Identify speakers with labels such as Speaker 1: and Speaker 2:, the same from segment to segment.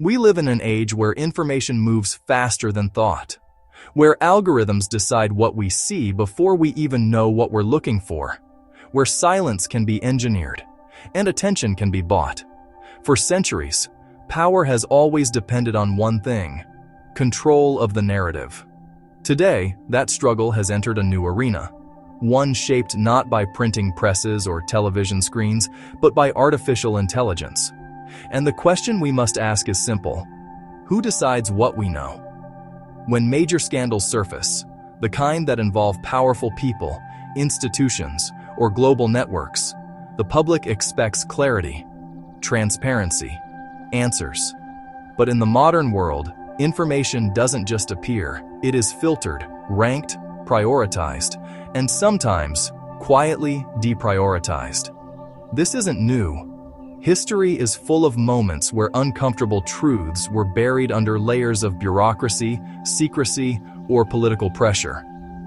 Speaker 1: We live in an age where information moves faster than thought, where algorithms decide what we see before we even know what we're looking for, where silence can be engineered and attention can be bought. For centuries, power has always depended on one thing: control of the narrative. Today, that struggle has entered a new arena, one shaped not by printing presses or television screens, but by artificial intelligence. And the question we must ask is simple: who decides what we know? When major scandals surface, the kind that involve powerful people, institutions, or global networks, the public expects clarity, transparency, answers. But in the modern world, information doesn't just appear, it is filtered, ranked, prioritized, and sometimes quietly deprioritized. This isn't new. History is full of moments where uncomfortable truths were buried under layers of bureaucracy, secrecy, or political pressure.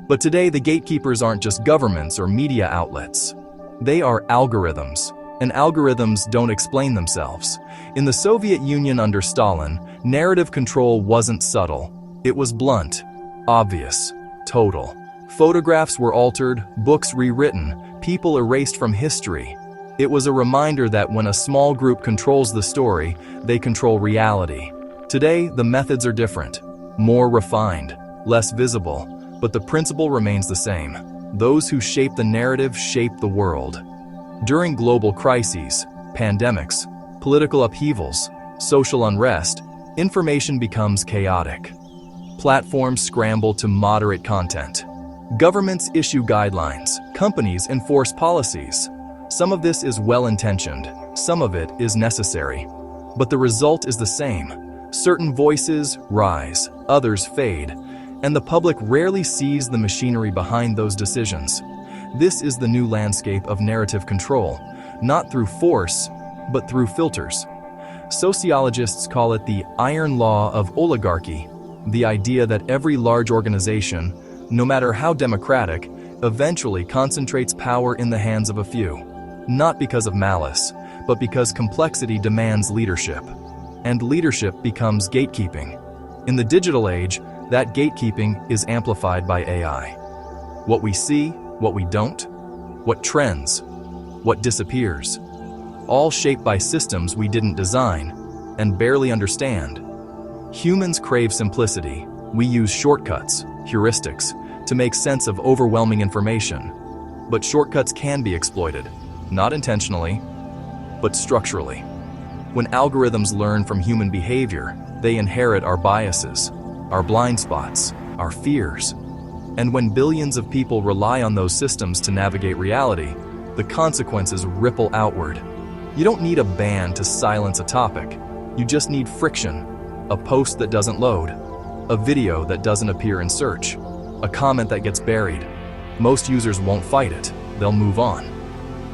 Speaker 1: But today, the gatekeepers aren't just governments or media outlets. They are algorithms, and algorithms don't explain themselves. In the Soviet Union under Stalin, narrative control wasn't subtle. It was blunt, obvious, total. Photographs were altered, books rewritten, people erased from history. It was a reminder that when a small group controls the story, they control reality. Today, the methods are different, more refined, less visible, but the principle remains the same. Those who shape the narrative shape the world. During global crises, pandemics, political upheavals, social unrest, information becomes chaotic. Platforms scramble to moderate content. Governments issue guidelines. Companies enforce policies. Some of this is well-intentioned, some of it is necessary. But the result is the same. Certain voices rise, others fade, and the public rarely sees the machinery behind those decisions. This is the new landscape of narrative control, not through force, but through filters. Sociologists call it the iron law of oligarchy, the idea that every large organization, no matter how democratic, eventually concentrates power in the hands of a few. Not because of malice, but because complexity demands leadership. And leadership becomes gatekeeping. In the digital age, that gatekeeping is amplified by AI. What we see, what we don't, what trends, what disappears, all shaped by systems we didn't design and barely understand. Humans crave simplicity. We use shortcuts, heuristics, to make sense of overwhelming information. But shortcuts can be exploited, not intentionally, but structurally. When algorithms learn from human behavior, they inherit our biases, our blind spots, our fears. And when billions of people rely on those systems to navigate reality, the consequences ripple outward. You don't need a ban to silence a topic. You just need friction, a post that doesn't load, a video that doesn't appear in search, a comment that gets buried. Most users won't fight it, they'll move on.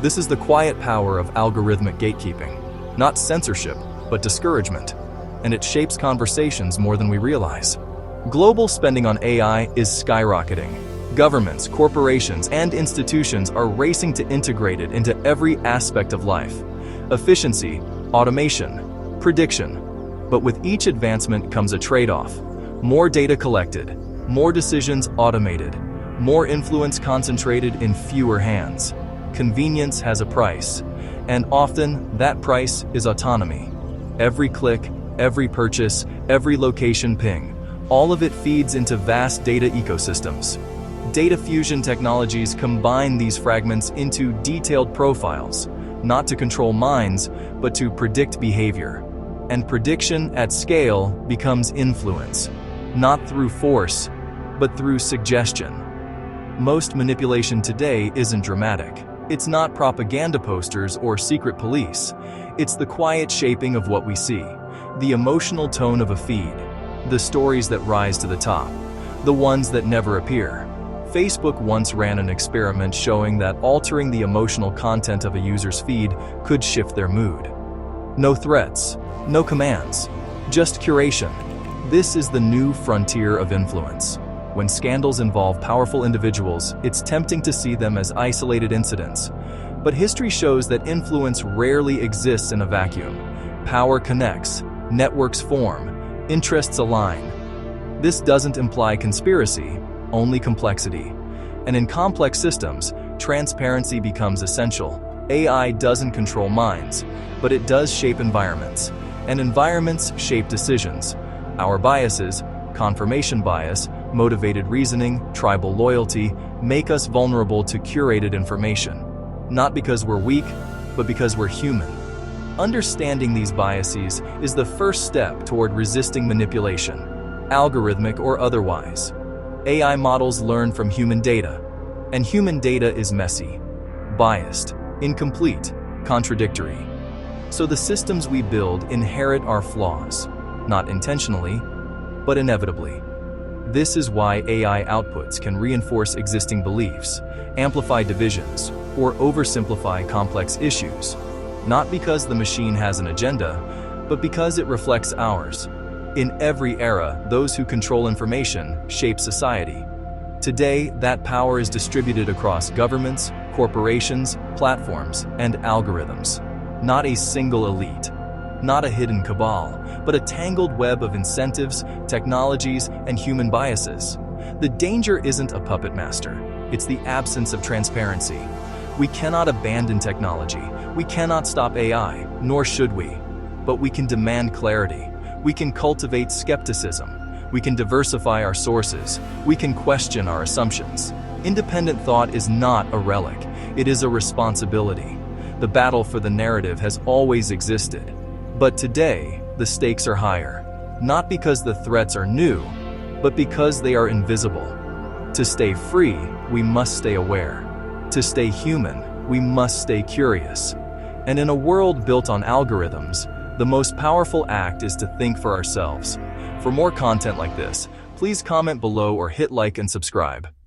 Speaker 1: This is the quiet power of algorithmic gatekeeping, not censorship, but discouragement, and it shapes conversations more than we realize. Global spending on AI is skyrocketing. Governments, corporations, and institutions are racing to integrate it into every aspect of life. Efficiency, automation, prediction. But with each advancement comes a trade-off. More data collected, more decisions automated, more influence concentrated in fewer hands. Convenience has a price, and often that price is autonomy. Every click, every purchase, every location ping, all of it feeds into vast data ecosystems. Data fusion technologies combine these fragments into detailed profiles, not to control minds, but to predict behavior. And prediction at scale becomes influence, not through force, but through suggestion. Most manipulation today isn't dramatic. It's not propaganda posters or secret police. It's the quiet shaping of what we see, the emotional tone of a feed, the stories that rise to the top, the ones that never appear. Facebook once ran an experiment showing that altering the emotional content of a user's feed could shift their mood. No threats, no commands, just curation. This is the new frontier of influence. When scandals involve powerful individuals, it's tempting to see them as isolated incidents. But history shows that influence rarely exists in a vacuum. Power connects, networks form, interests align. This doesn't imply conspiracy, only complexity. And in complex systems, transparency becomes essential. AI doesn't control minds, but it does shape environments. And environments shape decisions. Our biases, confirmation bias, motivated reasoning, tribal loyalty, make us vulnerable to curated information. Not because we're weak, but because we're human. Understanding these biases is the first step toward resisting manipulation, algorithmic or otherwise. AI models learn from human data, and human data is messy, biased, incomplete, contradictory. So the systems we build inherit our flaws, not intentionally, but inevitably. This is why AI outputs can reinforce existing beliefs, amplify divisions, or oversimplify complex issues, not because the machine has an agenda, but because it reflects ours. In every era, those who control information shape society. Today, that power is distributed across governments, corporations, platforms, and algorithms. Not a single elite, not a hidden cabal, but a tangled web of incentives, technologies, and human biases. The danger isn't a puppet master, it's the absence of transparency. We cannot abandon technology, we cannot stop AI, nor should we. But we can demand clarity, we can cultivate skepticism, we can diversify our sources, we can question our assumptions. Independent thought is not a relic, it is a responsibility. The battle for the narrative has always existed. But today, the stakes are higher. Not because the threats are new, but because they are invisible. To stay free, we must stay aware. To stay human, we must stay curious. And in a world built on algorithms, the most powerful act is to think for ourselves. For more content like this, please comment below or hit like and subscribe.